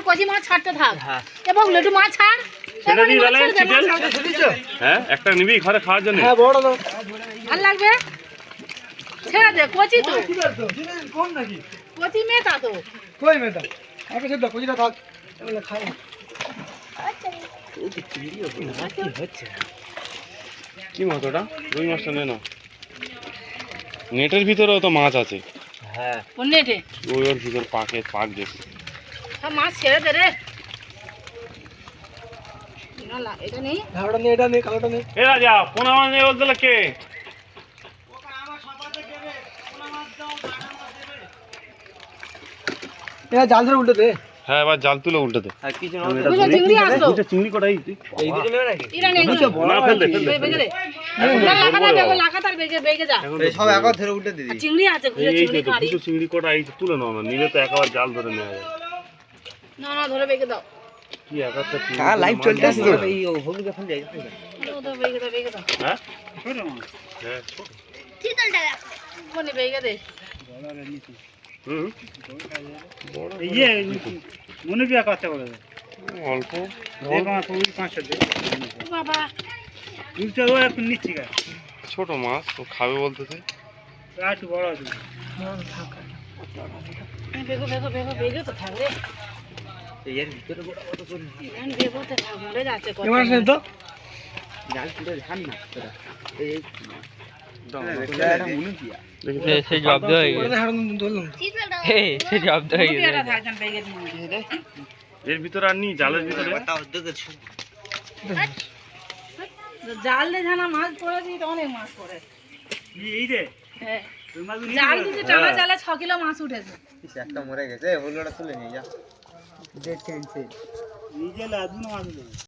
কচি মাছ ছাড়তে থাক এবং লেটু মাছ ছাড় একটা নিবি ঘরে খাওয়ার জন্য। ভাল লাগবে ছেড়ে দে কচি তো কচি মেতা তো কই মেতা আগে সেটা কচিটা থাক এগুলো খাই কি মাছ ওটা? রুই মাছটা নে না, নেটের ভিতরেও তো মাছ আছে। হ্যাঁ কোন নেটে? ওই ওর ভিতর পাক দেখছি। মাছ ছেড়ে দে রে। না এটা নেই, এটা নেই, কালোটা নেই। এ রাজা পোনা মাছ নেই বলতে কে? জাল ধরে উল্টে দে। হ্যাঁ এবার জাল তুলে উল্টে দে। চিংড়ি আসলো চিংড়ি কটাই এরা নেই লাগাতার বেগে বেগে যা সব একবার ধরে উল্টে দিবি। চিংড়ি আছে চিংড়ি কাড়ি চিংড়ি কটা এই তুলে নাও না, নিলে তো একবার জাল ধরে নেওয়া যায়। না না ধরে বেগে দাও। কি একটা লাইভ চলতেছে তো এই হলুদ এখন যাই তো বেগে দাও বেগে দাও। হ্যাঁ ছোট মাছ, হ্যাঁ ছোট কি চলটা কোনে বেগে দে। বড় ইয়ে মনে বিয়া করতে বলে অল্প বাবা এখন নিচ্ছি ছোট মাছ তো খাবে বলতেছে। একটু বড় আছে বেগো বেগো বেগো বেগে তো থাকবে এর ভিতরে বড় কত করে বেগো তো থাক মরে যাচ্ছে কত তো জাল তুলে ধান না তোরা এই সে জব্দ হয়ে গেছে। সে জব্দ হয়ে গেছে। এর ভিতরে আর নি জালের ভিতরে জাল দিয়ে জানা মাছ পড়েছি তো অনেক মাছ পড়ে এই রে হ্যাঁ জাল দিয়ে টানা জালে 6 কিলো মাছ উঠেছে। একটা মরে গেছে হলুদটা তুলে নিয়ে যা দেখছেন সে নিজে লাদুন মাছ